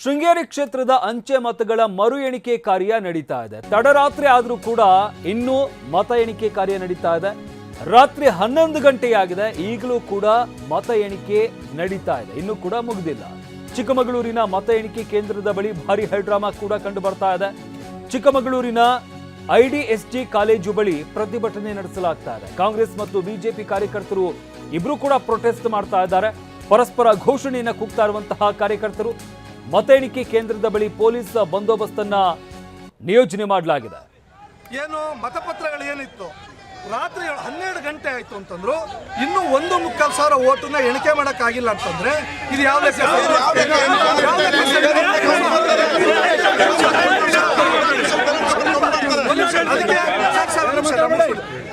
ಶೃಂಗೇರಿ ಕ್ಷೇತ್ರದ ಅಂಚೆ ಮತಗಳ ಮರು ಎಣಿಕೆ ಕಾರ್ಯ ನಡೀತಾ ಇದೆ. ತಡರಾತ್ರಿ ಆದರೂ ಕೂಡ ಇನ್ನೂ ಮತ ಎಣಿಕೆ ಕಾರ್ಯ ನಡೀತಾ ಇದೆ. ರಾತ್ರಿ 11 ಗಂಟೆಯಾಗಿದೆ, ಈಗಲೂ ಕೂಡ ಮತ ಎಣಿಕೆ ನಡೀತಾ ಇದೆ, ಇನ್ನೂ ಕೂಡ ಮುಗಿದಿಲ್ಲ. ಚಿಕ್ಕಮಗಳೂರಿನ ಮತ ಎಣಿಕೆ ಕೇಂದ್ರದ ಬಳಿ ಭಾರಿ ಹೈಡ್ರಾಮಾ ಕೂಡ ಕಂಡು ಬರ್ತಾ ಇದೆ. ಚಿಕ್ಕಮಗಳೂರಿನ IDSG ಕಾಲೇಜು ಬಳಿ ಪ್ರತಿಭಟನೆ ನಡೆಸಲಾಗ್ತಾ ಇದೆ. ಕಾಂಗ್ರೆಸ್ ಮತ್ತು ಬಿಜೆಪಿ ಕಾರ್ಯಕರ್ತರು ಇಬ್ರು ಕೂಡ ಪ್ರೊಟೆಸ್ಟ್ ಮಾಡ್ತಾ ಇದ್ದಾರೆ. ಪರಸ್ಪರ ಘೋಷಣೆಯನ್ನು ಕೂಗ್ತಾ ಇರುವಂತಹ ಕಾರ್ಯಕರ್ತರು. ಮತ ಎಣಿಕೆ ಕೇಂದ್ರದ ಬಳಿ ಪೊಲೀಸ್ ಬಂದೋಬಸ್ತನ್ನ ನಿಯೋಜನೆ ಮಾಡಲಾಗಿದೆ. ಏನು ಮತಪತ್ರಗಳು ಏನಿತ್ತು ರಾತ್ರಿ 12 ಗಂಟೆ ಆಯ್ತು ಅಂತಂದ್ರು, ಇನ್ನೂ 1.25 ಓಟನ್ನ ಎಣಿಕೆ ಮಾಡಕ್ಕಾಗಿಲ್ಲ ಅಂತಂದ್ರೆ ಇದು ಯಾವ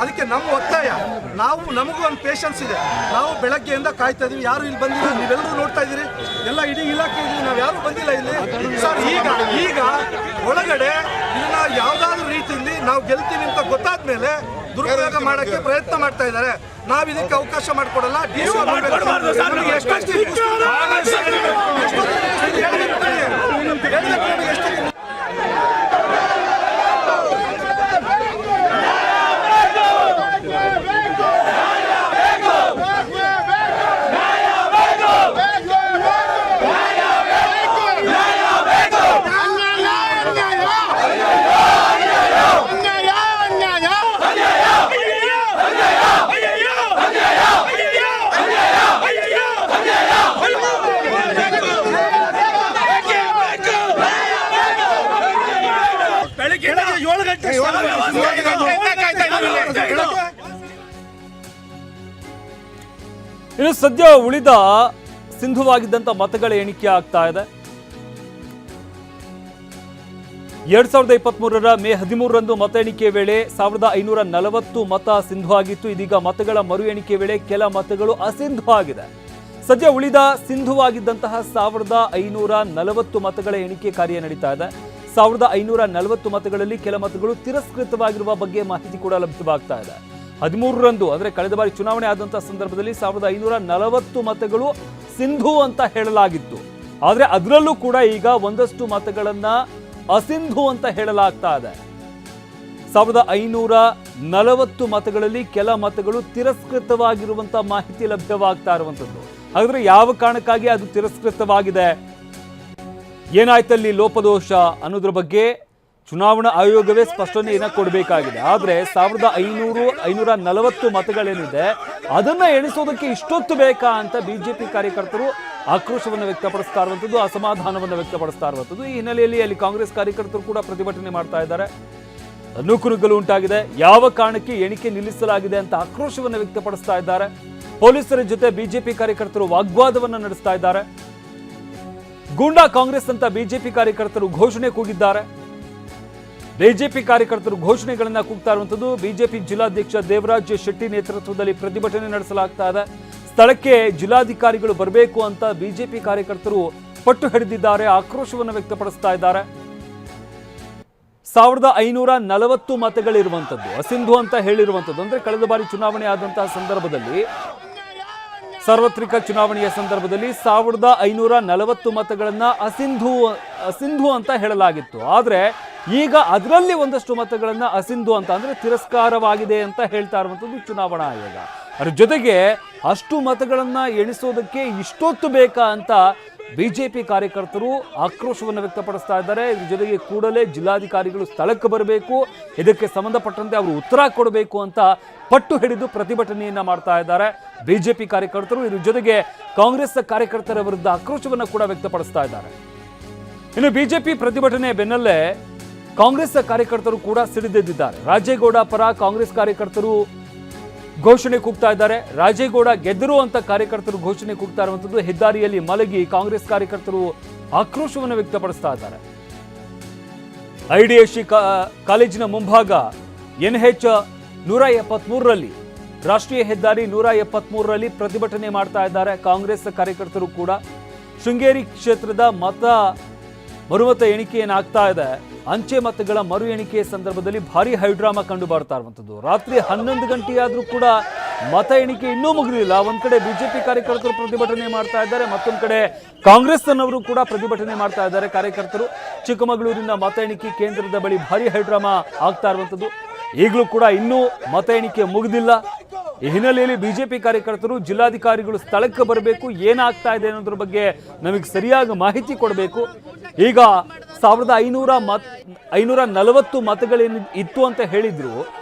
ಅದಕ್ಕೆ ನಮ್ಮ ಒತ್ತಾಯ, ನಮಗೂ ಒಂದು ಪೇಷನ್ಸ್ ಇದೆ. ನಾವು ಬೆಳಗ್ಗೆಯಿಂದ ಕಾಯ್ತಾ ಇದೀವಿ, ಯಾರು ಇಲ್ಲಿ ಬಂದಿಲ್ಲ. ನೀವೆಲ್ಲರೂ ನೋಡ್ತಾ ಇದೀರಿ, ಎಲ್ಲ ಇಡೀ ಇಲಾಖೆ ಇದೀವಿ, ನಾವು ಯಾರು ಬಂದಿಲ್ಲ ಇಲ್ಲಿ. ಸರ್ ಈಗ ಒಳಗಡೆ ಇದನ್ನ ಯಾವ್ದಾದ್ರು ರೀತಿಯಲ್ಲಿ ನಾವು ಗೆಲ್ತೀವಿ ಅಂತ ಗೊತ್ತಾದ್ಮೇಲೆ ದುರುಪಯೋಗ ಮಾಡಕ್ಕೆ ಪ್ರಯತ್ನ ಮಾಡ್ತಾ ಇದ್ದಾರೆ. ನಾವ್ ಇದಕ್ಕೆ ಅವಕಾಶ ಮಾಡಿಕೊಡಲ್ಲ. ಇನ್ನು ಸದ್ಯ ಉಳಿದ ಸಿಂಧುವಾಗಿದ್ದಂತ ಮತಗಳ ಎಣಿಕೆ ಆಗ್ತಾ ಇದೆ. 2023ರ ಮೇ 13ರಂದು ಮತ ಎಣಿಕೆ ವೇಳೆ 1540 ಮತ ಸಿಂಧು ಆಗಿತ್ತು. ಇದೀಗ ಮತಗಳ ಮರು ಎಣಿಕೆ ವೇಳೆ ಕೆಲ ಮತಗಳು ಅಸಿಂಧು ಆಗಿದೆ. ಸದ್ಯ ಉಳಿದ ಸಿಂಧುವಾಗಿದ್ದಂತಹ 1540 ಮತಗಳ ಎಣಿಕೆ ಕಾರ್ಯ ನಡೀತಾ ಇದೆ. 1540 ಮತಗಳಲ್ಲಿ ಕೆಲ ಮತಗಳು ತಿರಸ್ಕೃತವಾಗಿರುವ ಬಗ್ಗೆ ಮಾಹಿತಿ ಕೂಡ ಲಭ್ಯವಾಗ್ತಾ ಇದೆ. 13ರಂದು ಅಂದ್ರೆ ಕಳೆದ ಬಾರಿ ಚುನಾವಣೆ ಆದಂತಹ ಸಂದರ್ಭದಲ್ಲಿ 1540 ಮತಗಳು ಸಿಂಧು ಅಂತ ಹೇಳಲಾಗಿತ್ತು. ಆದ್ರೆ ಅದರಲ್ಲೂ ಕೂಡ ಈಗ ಒಂದಷ್ಟು ಮತಗಳನ್ನ ಅಸಿಂಧು ಅಂತ ಹೇಳಲಾಗ್ತಾ ಇದೆ. 1540 ಮತಗಳಲ್ಲಿ ಕೆಲ ಮತಗಳು ತಿರಸ್ಕೃತವಾಗಿರುವಂತಹ ಮಾಹಿತಿ ಲಭ್ಯವಾಗ್ತಾ ಇರುವಂತದ್ದು. ಹಾಗಾದ್ರೆ ಯಾವ ಕಾರಣಕ್ಕಾಗಿ ಅದು ತಿರಸ್ಕೃತವಾಗಿದೆ, ಏನಾಯ್ತಲ್ಲಿ ಲೋಪದೋಷ ಅನ್ನೋದ್ರ ಬಗ್ಗೆ ಚುನಾವಣಾ ಆಯೋಗವೇ ಸ್ಪಷ್ಟನೆಯನ್ನ ಕೊಡಬೇಕಾಗಿದೆ. ಆದ್ರೆ 1540 ಮತಗಳೇನಿದೆ ಅದನ್ನ ಎಣಿಸೋದಕ್ಕೆ ಇಷ್ಟೊತ್ತು ಬೇಕಾ ಅಂತ ಬಿಜೆಪಿ ಕಾರ್ಯಕರ್ತರು ಆಕ್ರೋಶವನ್ನು ವ್ಯಕ್ತಪಡಿಸ್ತಾ ಇರುವಂತದ್ದು, ಅಸಮಾಧಾನವನ್ನು ವ್ಯಕ್ತಪಡಿಸ್ತಾ ಇರುವಂತದ್ದು. ಈ ಹಿನ್ನೆಲೆಯಲ್ಲಿ ಅಲ್ಲಿ ಕಾಂಗ್ರೆಸ್ ಕಾರ್ಯಕರ್ತರು ಕೂಡ ಪ್ರತಿಭಟನೆ ಮಾಡ್ತಾ ಇದ್ದಾರೆ. ನೂಕುನುಗ್ಗಲು ಉಂಟಾಗಿದೆ. ಯಾವ ಕಾರಣಕ್ಕೆ ಎಣಿಕೆ ನಿಲ್ಲಿಸಲಾಗಿದೆ ಅಂತ ಆಕ್ರೋಶವನ್ನು ವ್ಯಕ್ತಪಡಿಸ್ತಾ ಇದ್ದಾರೆ. ಪೊಲೀಸರ ಜೊತೆ ಬಿಜೆಪಿ ಕಾರ್ಯಕರ್ತರು ವಾಗ್ವಾದವನ್ನು ನಡೆಸ್ತಾ ಇದ್ದಾರೆ. ಗೂಂಡಾ ಕಾಂಗ್ರೆಸ್ ಅಂತ ಬಿಜೆಪಿ ಕಾರ್ಯಕರ್ತರು ಘೋಷಣೆ ಕೂಗಿದ್ದಾರೆ. ಬಿಜೆಪಿ ಕಾರ್ಯಕರ್ತರು ಘೋಷಣೆಗಳನ್ನ ಕೂಗ್ತಾ ಇರುವಂತದ್ದು. ಬಿಜೆಪಿ ಜಿಲ್ಲಾಧ್ಯಕ್ಷ ದೇವರಾಜ್ ಶೆಟ್ಟಿ ನೇತೃತ್ವದಲ್ಲಿ ಪ್ರತಿಭಟನೆ ನಡೆಸಲಾಗ್ತಾ ಇದೆ. ಸ್ಥಳಕ್ಕೆ ಜಿಲ್ಲಾಧಿಕಾರಿಗಳು ಬರಬೇಕು ಅಂತ ಬಿಜೆಪಿ ಕಾರ್ಯಕರ್ತರು ಪಟ್ಟು ಹಿಡಿದಿದ್ದಾರೆ, ಆಕ್ರೋಶವನ್ನು ವ್ಯಕ್ತಪಡಿಸ್ತಾ ಇದ್ದಾರೆ. 1540 ಮತಗಳಿರುವಂತದ್ದು ಅಸಿಂಧು ಅಂತ ಹೇಳಿರುವಂತದ್ದು. ಅಂದ್ರೆ ಕಳೆದ ಬಾರಿ ಚುನಾವಣೆ ಆದಂತಹ ಸಂದರ್ಭದಲ್ಲಿ, ಸಾರ್ವತ್ರಿಕ ಚುನಾವಣೆಯ ಸಂದರ್ಭದಲ್ಲಿ 1540 ಮತಗಳನ್ನ ಅಸಿಂಧು ಅಂತ ಹೇಳಲಾಗಿತ್ತು. ಆದ್ರೆ ಈಗ ಅದರಲ್ಲಿ ಒಂದಷ್ಟು ಮತಗಳನ್ನ ಅಸಿಂಧು ಅಂತ ಅಂದ್ರೆ ತಿರಸ್ಕಾರವಾಗಿದೆ ಅಂತ ಹೇಳ್ತಾ ಇರುವಂತದ್ದು ಚುನಾವಣಾ ಆಯೋಗ. ಅದ್ರ ಜೊತೆಗೆ ಅಷ್ಟು ಮತಗಳನ್ನ ಎಣಿಸೋದಕ್ಕೆ ಇಷ್ಟೊತ್ತು ಬೇಕಾ ಅಂತ ಬಿಜೆಪಿ ಕಾರ್ಯಕರ್ತರು ಆಕ್ರೋಶವನ್ನು ವ್ಯಕ್ತಪಡಿಸ್ತಾ ಇದ್ದಾರೆ. ಇದ್ರ ಜೊತೆಗೆ ಕೂಡಲೇ ಜಿಲ್ಲಾಧಿಕಾರಿಗಳು ಸ್ಥಳಕ್ಕೆ ಬರಬೇಕು, ಇದಕ್ಕೆ ಸಂಬಂಧಪಟ್ಟಂತೆ ಅವರು ಉತ್ತರ ಕೊಡಬೇಕು ಅಂತ ಪಟ್ಟು ಹಿಡಿದು ಪ್ರತಿಭಟನೆಯನ್ನ ಮಾಡ್ತಾ ಇದ್ದಾರೆ ಬಿಜೆಪಿ ಕಾರ್ಯಕರ್ತರು. ಇದ್ರ ಜೊತೆಗೆ ಕಾಂಗ್ರೆಸ್ ಕಾರ್ಯಕರ್ತರ ವಿರುದ್ಧ ಆಕ್ರೋಶವನ್ನು ಕೂಡ ವ್ಯಕ್ತಪಡಿಸ್ತಾ ಇದ್ದಾರೆ. ಇನ್ನು ಬಿಜೆಪಿ ಪ್ರತಿಭಟನೆ ಬೆನ್ನಲ್ಲೇ ಕಾಂಗ್ರೆಸ್ ಕಾರ್ಯಕರ್ತರು ಕೂಡ ಸಿಡಿದೆದ್ದಿದ್ದಾರೆ. ರಾಜೇಗೌಡ ಪರ ಕಾಂಗ್ರೆಸ್ ಕಾರ್ಯಕರ್ತರು ಘೋಷಣೆ ಕೂಗ್ತಾ ಇದ್ದಾರೆ. ರಾಜೇಗೌಡ ಗೆದ್ದರು ಅಂತ ಕಾರ್ಯಕರ್ತರು ಘೋಷಣೆ ಕೂಗ್ತಾ ಇರುವಂತದ್ದು. ಹೆದ್ದಾರಿಯಲ್ಲಿ ಮಲಗಿ ಕಾಂಗ್ರೆಸ್ ಕಾರ್ಯಕರ್ತರು ಆಕ್ರೋಶವನ್ನು ವ್ಯಕ್ತಪಡಿಸ್ತಾ ಇದ್ದಾರೆ. IDSG ಕಾಲೇಜಿನ ಮುಂಭಾಗ NH 173ರಲ್ಲಿ, ರಾಷ್ಟ್ರೀಯ ಹೆದ್ದಾರಿ 173ರಲ್ಲಿ ಪ್ರತಿಭಟನೆ ಮಾಡ್ತಾ ಇದ್ದಾರೆ ಕಾಂಗ್ರೆಸ್ ಕಾರ್ಯಕರ್ತರು ಕೂಡ. ಶೃಂಗೇರಿ ಕ್ಷೇತ್ರದ ಮರುಮತ ಎಣಿಕೆ ಏನಾಗ್ತಾ ಇದೆ, ಅಂಚೆ ಮತಗಳ ಮರು ಎಣಿಕೆ ಸಂದರ್ಭದಲ್ಲಿ ಭಾರಿ ಹೈಡ್ರಾಮಾ ಕಂಡು ಬರ್ತಾ ಇರುವಂತದ್ದು. ರಾತ್ರಿ 11 ಗಂಟೆಯಾದ್ರೂ ಕೂಡ ಮತ ಎಣಿಕೆ ಇನ್ನೂ ಮುಗಿದಿಲ್ಲ. ಒಂದ್ ಕಡೆ ಬಿಜೆಪಿ ಕಾರ್ಯಕರ್ತರು ಪ್ರತಿಭಟನೆ ಮಾಡ್ತಾ ಇದ್ದಾರೆ, ಮತ್ತೊಂದು ಕಡೆ ಕಾಂಗ್ರೆಸ್ನವರು ಕೂಡ ಪ್ರತಿಭಟನೆ ಮಾಡ್ತಾ ಇದ್ದಾರೆ. ಕಾರ್ಯಕರ್ತರು ಚಿಕ್ಕಮಗಳೂರಿನ ಮತ ಎಣಿಕೆ ಕೇಂದ್ರದ ಬಳಿ ಭಾರಿ ಹೈಡ್ರಾಮಾ ಆಗ್ತಾ ಇರುವಂತದ್ದು. ಈಗಲೂ ಕೂಡ ಇನ್ನೂ ಮತ ಎಣಿಕೆ ಮುಗಿದಿಲ್ಲ. ಈ ಹಿನ್ನೆಲೆಯಲ್ಲಿ ಬಿಜೆಪಿ ಕಾರ್ಯಕರ್ತರು ಜಿಲ್ಲಾಧಿಕಾರಿಗಳು ಸ್ಥಳಕ್ಕೆ ಬರಬೇಕು, ಏನಾಗ್ತಾ ಇದೆ ಅನ್ನೋದ್ರ ಬಗ್ಗೆ ನಮಗೆ ಸರಿಯಾಗಿ ಮಾಹಿತಿ ಕೊಡಬೇಕು. ಈಗ 1540 ಮತಗಳೇನು ಇತ್ತು ಅಂತ ಹೇಳಿದ್ರು,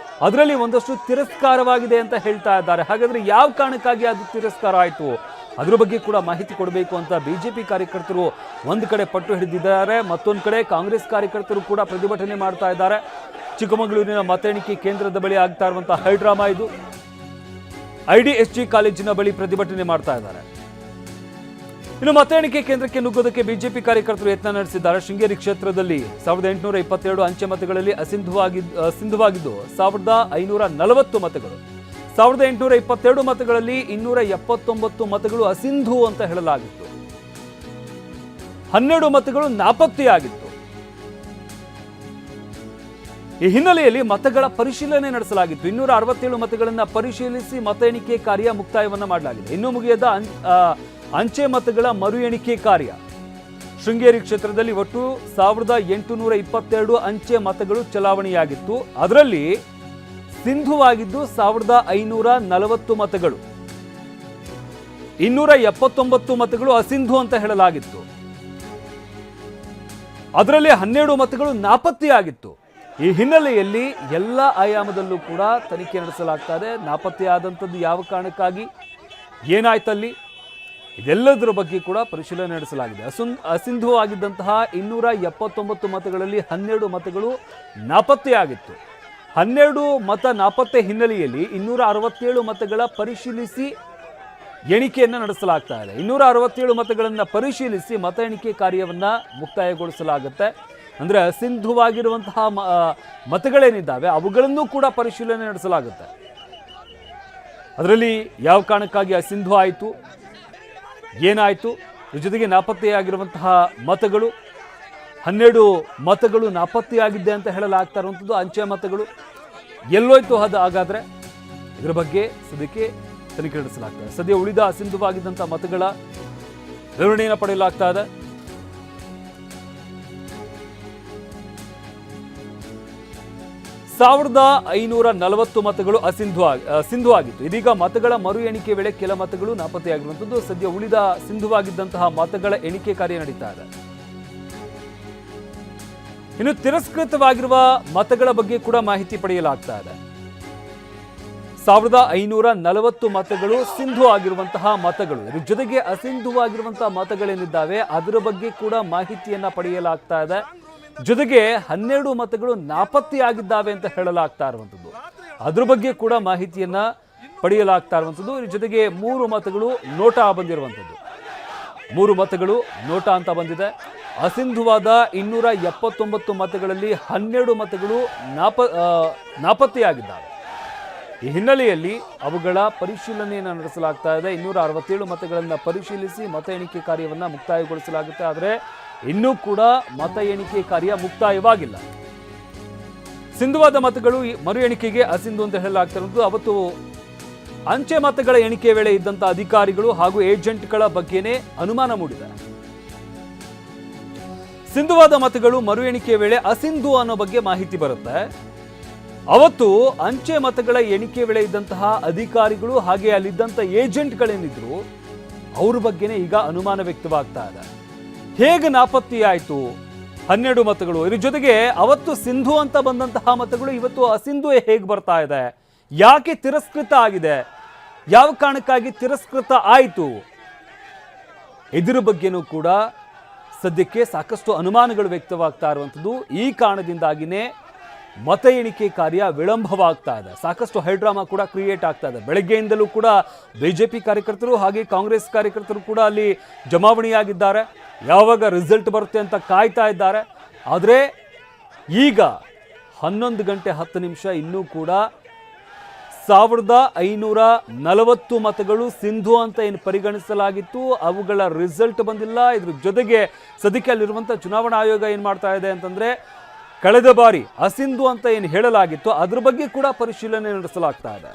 ಅದರಲ್ಲಿ ಒಂದಷ್ಟು ತಿರಸ್ಕಾರವಾಗಿದೆ ಅಂತ ಹೇಳ್ತಾ ಇದ್ದಾರೆ. ಹಾಗಾದ್ರೆ ಯಾವ ಕಾರಣಕ್ಕಾಗಿ ಅದು ತಿರಸ್ಕಾರ ಆಯಿತು, ಅದ್ರ ಬಗ್ಗೆ ಕೂಡ ಮಾಹಿತಿ ಕೊಡಬೇಕು ಅಂತ ಬಿಜೆಪಿ ಕಾರ್ಯಕರ್ತರು ಒಂದು ಕಡೆ ಪಟ್ಟು ಹಿಡಿದಿದ್ದಾರೆ. ಮತ್ತೊಂದು ಕಡೆ ಕಾಂಗ್ರೆಸ್ ಕಾರ್ಯಕರ್ತರು ಕೂಡ ಪ್ರತಿಭಟನೆ ಮಾಡ್ತಾ ಇದ್ದಾರೆ. ಚಿಕ್ಕಮಗಳೂರಿನ ಮತ ಎಣಿಕೆ ಕೇಂದ್ರದ ಬಳಿ ಆಗ್ತಾ ಇರುವಂತಹ ಹೈಡ್ರಾಮಾ ಇದು. IDSG ಕಾಲೇಜಿನ ಬಳಿ ಪ್ರತಿಭಟನೆ ಮಾಡ್ತಾ ಇದ್ದಾರೆ. ಇನ್ನು ಮತ ಎಣಿಕೆ ಕೇಂದ್ರಕ್ಕೆ ನುಗ್ಗೋದಕ್ಕೆ ಬಿಜೆಪಿ ಕಾರ್ಯಕರ್ತರು ಯತ್ನ ನಡೆಸಿದ್ದಾರೆ. ಶೃಂಗೇರಿ ಕ್ಷೇತ್ರದಲ್ಲಿ 1822 ಅಂಚೆ ಮತಗಳಲ್ಲಿ ಅಸಿಂಧುವಾಗಿದ್ದು 1540 ಮತಗಳು. 1822 ಮತಗಳಲ್ಲಿ 279 ಮತಗಳು ಅಸಿಂಧು ಅಂತ ಹೇಳಲಾಗಿತ್ತು. 12 ಮತಗಳು ನಾಪತ್ತೆಯಾಗಿತ್ತು. ಈ ಹಿನ್ನೆಲೆಯಲ್ಲಿ ಮತಗಳ ಪರಿಶೀಲನೆ ನಡೆಸಲಾಗಿತ್ತು. 267 ಮತಗಳನ್ನು ಪರಿಶೀಲಿಸಿ ಮತ ಎಣಿಕೆ ಕಾರ್ಯ ಮುಕ್ತಾಯವನ್ನ ಮಾಡಲಾಗಿದೆ. ಇನ್ನೂ ಮುಗಿಯದ ಅಂಚೆ ಮತಗಳ ಮರು ಎಣಿಕೆ ಕಾರ್ಯ. ಶೃಂಗೇರಿ ಕ್ಷೇತ್ರದಲ್ಲಿ ಒಟ್ಟು 1822 ಅಂಚೆ ಮತಗಳು ಚಲಾವಣೆಯಾಗಿತ್ತು. ಅದರಲ್ಲಿ ಸಿಂಧುವಾಗಿದ್ದು 1540 ಮತಗಳು. 279 ಮತಗಳು ಅಸಿಂಧು ಅಂತ ಹೇಳಲಾಗಿತ್ತು. ಅದರಲ್ಲಿ 12 ಮತಗಳು ನಾಪತ್ತೆಯಾಗಿತ್ತು. ಈ ಹಿನ್ನೆಲೆಯಲ್ಲಿ ಎಲ್ಲ ಆಯಾಮದಲ್ಲೂ ಕೂಡ ತನಿಖೆ ನಡೆಸಲಾಗ್ತಾ ಇದೆ. ನಾಪತ್ತೆಯಾದಂಥದ್ದು ಯಾವ ಕಾರಣಕ್ಕಾಗಿ, ಏನಾಯ್ತಲ್ಲಿ, ಇದೆಲ್ಲದರ ಬಗ್ಗೆ ಕೂಡ ಪರಿಶೀಲನೆ ನಡೆಸಲಾಗಿದೆ. ಅಸಿಂಧು ಆಗಿದ್ದಂತಹ 279 ಮತಗಳಲ್ಲಿ 12 ಮತಗಳು ನಾಪತ್ತೆಯಾಗಿತ್ತು. 12 ಮತ ನಾಪತ್ತೆ ಹಿನ್ನೆಲೆಯಲ್ಲಿ 267 ಮತಗಳ ಪರಿಶೀಲಿಸಿ ಎಣಿಕೆಯನ್ನು ನಡೆಸಲಾಗ್ತಾ ಇದೆ. 267 ಮತಗಳನ್ನು ಪರಿಶೀಲಿಸಿ ಮತ ಎಣಿಕೆ ಕಾರ್ಯವನ್ನು ಮುಕ್ತಾಯಗೊಳಿಸಲಾಗುತ್ತೆ. ಅಂದರೆ ಅಸಿಂಧುವಾಗಿರುವಂತಹ ಮತಗಳೇನಿದ್ದಾವೆ ಅವುಗಳನ್ನು ಕೂಡ ಪರಿಶೀಲನೆ ನಡೆಸಲಾಗುತ್ತೆ. ಅದರಲ್ಲಿ ಯಾವ ಕಾರಣಕ್ಕಾಗಿ ಅಸಿಂಧು ಆಯಿತು, ಏನಾಯಿತು, ಜೊತೆಗೆ ನಾಪತ್ತೆಯಾಗಿರುವಂತಹ ಮತಗಳು 12 ಮತಗಳು ನಾಪತ್ತೆಯಾಗಿದ್ದೆ ಅಂತ ಹೇಳಲಾಗ್ತಾ ಇರುವಂಥದ್ದು ಅಂಚೆ ಮತಗಳು ಎಲ್ಲೋಯ್ತು ಅದು. ಹಾಗಾದ್ರೆ ಇದರ ಬಗ್ಗೆ ಸದ್ಯಕ್ಕೆ ತನಿಖೆ ನಡೆಸಲಾಗ್ತದೆ. ಸದ್ಯ ಉಳಿದ ಅಸಿಂಧುವಾಗಿದ್ದಂಥ ಮತಗಳ ವಿವರಣೆಯನ್ನು ಪಡೆಯಲಾಗ್ತಾ ಇದೆ. 1540 ಮತಗಳು ಸಿಂಧು ಆಗಿತ್ತು. ಇದೀಗ ಮತಗಳ ಮರು ಎಣಿಕೆ ವೇಳೆ ಕೆಲ ಮತಗಳು ನಾಪತ್ತೆಯಾಗಿರುವಂಥದ್ದು. ಸದ್ಯ ಉಳಿದ ಸಿಂಧುವಾಗಿದ್ದಂತಹ ಮತಗಳ ಎಣಿಕೆ ಕಾರ್ಯ ನಡೀತಾ ಇದೆ. ಇನ್ನು ತಿರಸ್ಕೃತವಾಗಿರುವ ಮತಗಳ ಬಗ್ಗೆ ಕೂಡ ಮಾಹಿತಿ ಪಡೆಯಲಾಗ್ತಾ ಇದೆ. 1540 ಮತಗಳು ಸಿಂಧು ಆಗಿರುವಂತಹ ಮತಗಳು. ಇದ್ರ ಜೊತೆಗೆ ಅಸಿಂಧುವಾಗಿರುವಂತಹ ಮತಗಳೇನಿದ್ದಾವೆ ಅದರ ಬಗ್ಗೆ ಕೂಡ ಮಾಹಿತಿಯನ್ನ ಪಡೆಯಲಾಗ್ತಾ ಇದೆ. ಜೊತೆಗೆ 12 ಮತಗಳು ನಾಪತ್ತೆಯಾಗಿದ್ದಾವೆ ಅಂತ ಹೇಳಲಾಗ್ತಾ ಇರುವಂಥದ್ದು. ಅದ್ರ ಬಗ್ಗೆ ಕೂಡ ಮಾಹಿತಿಯನ್ನ ಪಡೆಯಲಾಗ್ತಾ ಇರುವಂಥದ್ದು. ಇದ್ರ ಜೊತೆಗೆ 3 ಮತಗಳು ನೋಟಾ ಬಂದಿರುವಂಥದ್ದು. 3 ಮತಗಳು ನೋಟಾ ಅಂತ ಬಂದಿದೆ. ಅಸಿಂಧುವಾದ 279 ಮತಗಳಲ್ಲಿ 12 ಮತಗಳು ನಾಪತ್ತೆಯಾಗಿದ್ದಾವೆ. ಈ ಹಿನ್ನೆಲೆಯಲ್ಲಿ ಅವುಗಳ ಪರಿಶೀಲನೆಯನ್ನು ನಡೆಸಲಾಗ್ತಾ ಇದೆ. 267 ಮತಗಳನ್ನು ಪರಿಶೀಲಿಸಿ ಮತ ಎಣಿಕೆ ಕಾರ್ಯವನ್ನು ಮುಕ್ತಾಯಗೊಳಿಸಲಾಗುತ್ತೆ. ಆದರೆ ಇನ್ನೂ ಕೂಡ ಮತ ಎಣಿಕೆ ಕಾರ್ಯ ಮುಕ್ತಾಯವಾಗಿಲ್ಲ. ಸಿಂಧುವಾದ ಮತಗಳು ಮರು ಎಣಿಕೆಗೆ ಅಸಿಂಧು ಅಂತ ಹೇಳಲಾಗ್ತಿರುವುದು. ಅವತ್ತು ಅಂಚೆ ಮತಗಳ ಎಣಿಕೆ ವೇಳೆ ಇದ್ದಂತ ಅಧಿಕಾರಿಗಳು ಹಾಗೂ ಏಜೆಂಟ್ಗಳ ಬಗ್ಗೆನೇ ಅನುಮಾನ ಮೂಡಿದೆ. ಸಿಂಧುವಾದ ಮತಗಳು ಮರು ಎಣಿಕೆ ವೇಳೆ ಅಸಿಂಧು ಅನ್ನೋ ಬಗ್ಗೆ ಮಾಹಿತಿ ಬರುತ್ತೆ. ಅವತ್ತು ಅಂಚೆ ಮತಗಳ ಎಣಿಕೆ ವೇಳೆ ಇದ್ದಂತಹ ಅಧಿಕಾರಿಗಳು ಹಾಗೆ ಅಲ್ಲಿದ್ದಂಥ ಏಜೆಂಟ್ಗಳೇನಿದ್ರು ಅವ್ರ ಬಗ್ಗೆನೇ ಈಗ ಅನುಮಾನ ವ್ಯಕ್ತವಾಗ್ತಾ ಇದೆ. ಹೇಗೆ ನಾಪತ್ತೆಯಾಯಿತು 12 ಮತಗಳು? ಇದ್ರ ಜೊತೆಗೆ ಅವತ್ತು ಸಿಂಧು ಅಂತ ಬಂದಂತಹ ಮತಗಳು ಇವತ್ತು ಅಸಿಂಧು ಹೇಗೆ ಬರ್ತಾ ಇದೆ? ಯಾಕೆ ತಿರಸ್ಕೃತ ಆಗಿದೆ? ಯಾವ ಕಾರಣಕ್ಕಾಗಿ ತಿರಸ್ಕೃತ ಆಯಿತು? ಇದರ ಬಗ್ಗೆನೂ ಕೂಡ ಸದ್ಯಕ್ಕೆ ಸಾಕಷ್ಟು ಅನುಮಾನಗಳು ವ್ಯಕ್ತವಾಗ್ತಾ ಇರುವಂಥದ್ದು. ಈ ಕಾರಣದಿಂದಾಗಿನೇ ಮತ ಎಣಿಕೆ ಕಾರ್ಯ ವಿಳಂಬವಾಗ್ತಾ ಇದೆ. ಸಾಕಷ್ಟು ಹೈಡ್ರಾಮಾ ಕೂಡ ಕ್ರಿಯೇಟ್ ಆಗ್ತಾ ಇದೆ. ಬೆಳಗ್ಗೆಯಿಂದಲೂ ಕೂಡ ಬಿಜೆಪಿ ಕಾರ್ಯಕರ್ತರು ಹಾಗೆ ಕಾಂಗ್ರೆಸ್ ಕಾರ್ಯಕರ್ತರು ಕೂಡ ಅಲ್ಲಿ ಜಮಾವಣೆಯಾಗಿದ್ದಾರೆ. ಯಾವಾಗ ರಿಸಲ್ಟ್ ಬರುತ್ತೆ ಅಂತ ಕಾಯ್ತಾ ಇದ್ದಾರೆ. ಆದರೆ ಈಗ 11 ಗಂಟೆ 10 ನಿಮಿಷ ಇನ್ನೂ ಕೂಡ 1540 ಮತಗಳು ಸಿಂಧು ಅಂತ ಏನು ಪರಿಗಣಿಸಲಾಗಿತ್ತು ಅವುಗಳ ರಿಸಲ್ಟ್ ಬಂದಿಲ್ಲ. ಇದ್ರ ಜೊತೆಗೆ ಸದ್ಯಕ್ಕೆ ಅಲ್ಲಿರುವಂಥ ಚುನಾವಣಾ ಆಯೋಗ ಏನು ಮಾಡ್ತಾ ಇದೆ ಅಂತಂದರೆ ಕಳೆದ ಬಾರಿ ಅಸಿಂಧು ಅಂತ ಏನು ಹೇಳಲಾಗಿತ್ತು ಅದ್ರ ಬಗ್ಗೆ ಕೂಡ ಪರಿಶೀಲನೆ ನಡೆಸಲಾಗ್ತಾ ಇದೆ.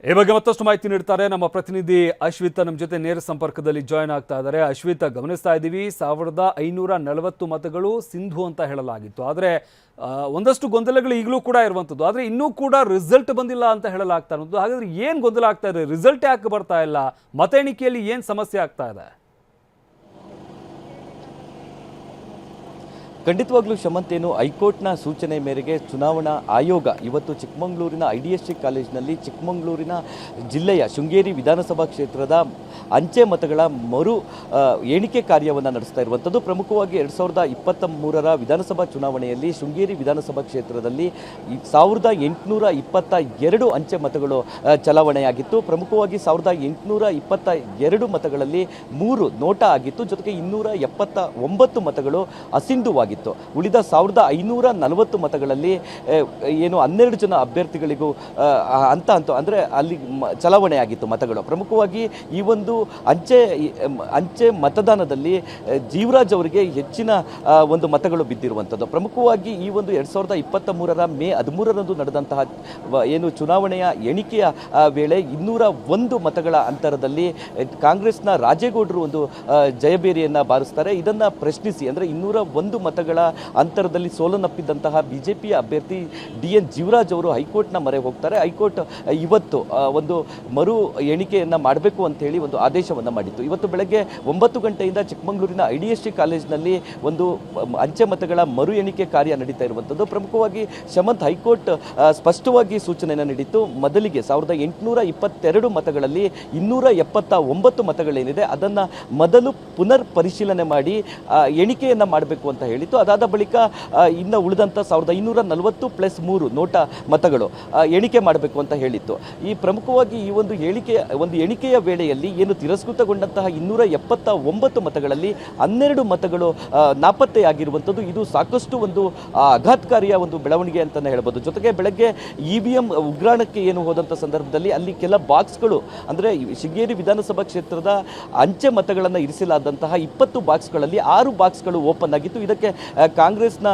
ಈ ಬಗ್ಗೆ ಮತ್ತಷ್ಟು ಮಾಹಿತಿ ನೀಡ್ತಾರೆ ನಮ್ಮ ಪ್ರತಿನಿಧಿ ಅಶ್ವಿತ್ ನಮ್ಮ ಜೊತೆ ನೇರ ಸಂಪರ್ಕದಲ್ಲಿ ಜಾಯ್ನ್ ಆಗ್ತಾ ಇದ್ದಾರೆ. ಅಶ್ವಿತ್, ಗಮನಿಸ್ತಾ ಇದ್ದೀವಿ 1540 ಮತಗಳು ಸಿಂಧು ಅಂತ ಹೇಳಲಾಗಿತ್ತು. ಆದರೆ ಒಂದಷ್ಟು ಗೊಂದಲಗಳು ಈಗಲೂ ಕೂಡ ಇರುವಂಥದ್ದು. ಆದರೆ ಇನ್ನೂ ಕೂಡ ರಿಸಲ್ಟ್ ಬಂದಿಲ್ಲ ಅಂತ ಹೇಳಲಾಗ್ತಾ ಇರೋದು. ಹಾಗಾದ್ರೆ ಏನು ಗೊಂದಲ ಆಗ್ತಾ ಇದೆ? ರಿಸಲ್ಟ್ ಯಾಕೆ ಬರ್ತಾ ಇಲ್ಲ? ಮತ ಎಣಿಕೆಯಲ್ಲಿ ಏನು ಸಮಸ್ಯೆ ಆಗ್ತಾ ಇದೆ? ಖಂಡಿತವಾಗ್ಲೂ ಶಮಂತ್, ಏನು ಹೈಕೋರ್ಟ್ನ ಸೂಚನೆ ಮೇರೆಗೆ ಚುನಾವಣಾ ಆಯೋಗ ಇವತ್ತು ಚಿಕ್ಕಮಗಳೂರಿನ IDSC ಕಾಲೇಜಿನಲ್ಲಿ ಚಿಕ್ಕಮಗಳೂರಿನ ಜಿಲ್ಲೆಯ ಶೃಂಗೇರಿ ವಿಧಾನಸಭಾ ಕ್ಷೇತ್ರದ ಅಂಚೆ ಮತಗಳ ಮರು ಎಣಿಕೆ ಕಾರ್ಯವನ್ನು ನಡೆಸ್ತಾ ಇರುವಂಥದ್ದು. ಪ್ರಮುಖವಾಗಿ 2023ರ ವಿಧಾನಸಭಾ ಚುನಾವಣೆಯಲ್ಲಿ ಶೃಂಗೇರಿ ವಿಧಾನಸಭಾ ಕ್ಷೇತ್ರದಲ್ಲಿ 1822 ಅಂಚೆ ಮತಗಳು ಚಲಾವಣೆಯಾಗಿತ್ತು. ಪ್ರಮುಖವಾಗಿ 1822 ಮತಗಳಲ್ಲಿ 3 ನೋಟಾ ಆಗಿತ್ತು. ಜೊತೆಗೆ 279 ಮತಗಳು ಅಸಿಂಧುವಾಗಿತ್ತು. ಉಳಿದ 1540 ಮತಗಳಲ್ಲಿ ಏನು 12 ಜನ ಅಭ್ಯರ್ಥಿಗಳಿಗೂ ಅಂದರೆ ಅಲ್ಲಿ ಚಲಾವಣೆಯಾಗಿತ್ತು ಮತಗಳು. ಪ್ರಮುಖವಾಗಿ ಈ ಒಂದು ಅಂಚೆ ಮತದಾನದಲ್ಲಿ ಜೀವರಾಜ್ ಅವರಿಗೆ ಹೆಚ್ಚಿನ ಒಂದು ಮತಗಳು ಬಿದ್ದಿರುವಂಥದ್ದು. ಪ್ರಮುಖವಾಗಿ ಈ ಒಂದು 2023ರ ಮೇ 13ರಂದು ನಡೆದಂತಹ ಏನು ಚುನಾವಣೆಯ ಎಣಿಕೆಯ ವೇಳೆ 201 ಮತಗಳ ಅಂತರದಲ್ಲಿ ಕಾಂಗ್ರೆಸ್ನ ರಾಜೇಗೌಡರು ಒಂದು ಜಯಬೇರಿಯನ್ನು ಬಾರಿಸ್ತಾರೆ. ಇದನ್ನು ಪ್ರಶ್ನಿಸಿ ಅಂದರೆ 201 ಮತಗಳ ಅಂತರದಲ್ಲಿ ಸೋಲನ್ನಪ್ಪಿದ್ದಂತಹ ಬಿಜೆಪಿಯ ಅಭ್ಯರ್ಥಿ DN ಜೀವರಾಜ್ ಅವರು ಹೈಕೋರ್ಟ್ನ ಮೊರೆ ಹೋಗ್ತಾರೆ. ಹೈಕೋರ್ಟ್ ಇವತ್ತು ಒಂದು ಮರು ಎಣಿಕೆಯನ್ನು ಮಾಡಬೇಕು ಅಂತ ಹೇಳಿ ಒಂದು ಆದೇಶವನ್ನು ಮಾಡಿತ್ತು. ಇವತ್ತು ಬೆಳಗ್ಗೆ 9 ಗಂಟೆಯಿಂದ ಚಿಕ್ಕಮಗಳೂರಿನ IDSC ಕಾಲೇಜಿನಲ್ಲಿ ಒಂದು ಅಂಚೆ ಮತಗಳ ಮರು ಎಣಿಕೆ ಕಾರ್ಯ ನಡೀತಾ ಇರುವಂಥದ್ದು. ಪ್ರಮುಖವಾಗಿ ಶಮಂತ್, ಹೈಕೋರ್ಟ್ ಸ್ಪಷ್ಟವಾಗಿ ಸೂಚನೆಯನ್ನು ನೀಡಿತ್ತು. ಮೊದಲಿಗೆ 1822 ಮತಗಳಲ್ಲಿ 279 ಮತಗಳೇನಿದೆ ಅದನ್ನು ಮೊದಲು ಪುನರ್ ಪರಿಶೀಲನೆ ಮಾಡಿ ಎಣಿಕೆಯನ್ನು ಮಾಡಬೇಕು ಅಂತ ಹೇಳಿತ್ತು. ಅದಾದ ಬಳಿಕ ಇನ್ನು ಉಳಿದಂಥ 1540 + 3 ನೋಟಾ ಮತಗಳು ಎಣಿಕೆ ಮಾಡಬೇಕು ಅಂತ ಹೇಳಿತ್ತು. ಈ ಪ್ರಮುಖವಾಗಿ ಈ ಒಂದು ಎಣಿಕೆಯ ವೇಳೆಯಲ್ಲಿ ಏನು ತಿರಸ್ಕೃತಗೊಂಡಂತಹ 279 ಮತಗಳಲ್ಲಿ 12 ಮತಗಳು ನಾಪತ್ತೆಯಾಗಿರುವಂಥದ್ದು. ಇದು ಸಾಕಷ್ಟು ಒಂದು ಆಘಾತಕಾರಿಯ ಒಂದು ಬೆಳವಣಿಗೆ ಅಂತಲೇ ಹೇಳ್ಬೋದು. ಜೊತೆಗೆ ಬೆಳಗ್ಗೆ EVM ಉಗ್ರಾಣಕ್ಕೆ ಏನು ಹೋದಂಥ ಸಂದರ್ಭದಲ್ಲಿ ಅಲ್ಲಿ ಕೆಲ ಬಾಕ್ಸ್ಗಳು ಅಂದರೆ ಶೃಂಗೇರಿ ವಿಧಾನಸಭಾ ಕ್ಷೇತ್ರದ ಅಂಚೆ ಮತಗಳನ್ನು ಇರಿಸಲಾದಂತಹ 20 ಬಾಕ್ಸ್ಗಳಲ್ಲಿ 6 ಬಾಕ್ಸ್ಗಳು ಓಪನ್ ಆಗಿತ್ತು. ಇದಕ್ಕೆ ಕಾಂಗ್ರೆಸ್ನ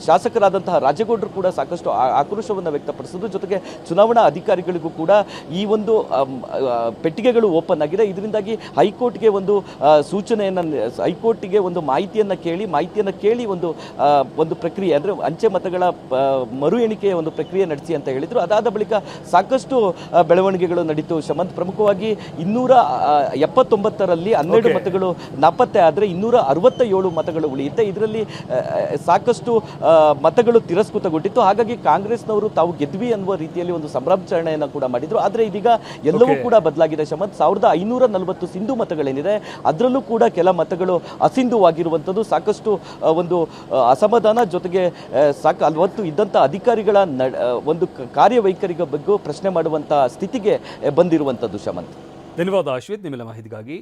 ಶಾಸಕರಾದಂತಹ ರಾಜೇಗೌಡರು ಕೂಡ ಸಾಕಷ್ಟು ಆಕ್ರೋಶವನ್ನು ವ್ಯಕ್ತಪಡಿಸಿದ್ರು. ಜೊತೆಗೆ ಚುನಾವಣಾ ಅಧಿಕಾರಿಗಳಿಗೂ ಕೂಡ ಈ ಒಂದು ಪೆಟ್ಟಿಗೆಗಳು ಓಪನ್ ಆಗಿದೆ. ಇದರಿಂದಾಗಿ ಹೈಕೋರ್ಟ್ಗೆ ಒಂದು ಹೈಕೋರ್ಟ್ಗೆ ಒಂದು ಮಾಹಿತಿಯನ್ನು ಕೇಳಿ ಒಂದು ಪ್ರಕ್ರಿಯೆ ಅಂದರೆ ಅಂಚೆ ಮತಗಳ ಮರು ಎಣಿಕೆಯ ಒಂದು ಪ್ರಕ್ರಿಯೆ ನಡೆಸಿ ಅಂತ ಹೇಳಿದರು. ಅದಾದ ಬಳಿಕ ಸಾಕಷ್ಟು ಬೆಳವಣಿಗೆಗಳು ನಡೀತು ಶಮಂತ್. ಪ್ರಮುಖವಾಗಿ 279ರಲ್ಲಿ 12 ಮತಗಳು ನಾಪತ್ತೆ ಆದರೆ 267 ಮತಗಳು ಉಳಿಯುತ್ತೆ. ಇದರಲ್ಲಿ ಸಾಕಷ್ಟು ಮತಗಳು ತಿರಸ್ಕೃತಗೊಂಡಿತ್ತು. ಹಾಗಾಗಿ ಕಾಂಗ್ರೆಸ್ನವರು ತಾವು ಗೆದ್ವಿ ಅನ್ನುವ ರೀತಿಯಲ್ಲಿ ಒಂದು ಸಂಭ್ರಮಾಚರಣೆಯನ್ನು ಕೂಡ ಮಾಡಿದರು. ಆದರೆ ಇದೀಗ ಎಲ್ಲವೂ ಕೂಡ ಬದಲಾಗಿದೆ ಶಮಂತ್. 1540 ಸಿಂಧು ಮತಗಳೇನಿದೆ ಅದರಲ್ಲೂ ಕೂಡ ಕೆಲ ಮತಗಳು ಅಸಿಂಧುವಾಗಿರುವಂಥದ್ದು. ಸಾಕಷ್ಟು ಒಂದು ಅಸಮಾಧಾನ, ಜೊತೆಗೆ ಅವತ್ತು ಇದ್ದಂಥ ಅಧಿಕಾರಿಗಳ ಒಂದು ಕಾರ್ಯವೈಖರಿಯ ಬಗ್ಗೆ ಪ್ರಶ್ನೆ ಮಾಡುವಂಥ ಸ್ಥಿತಿಗೆ ಬಂದಿರುವಂಥದ್ದು ಶಮಂತ್. ಧನ್ಯವಾದ ಅಶ್ವಿತ್ ನಿಮ್ಮೆಲ್ಲ ಮಾಹಿತಿಗಾಗಿ.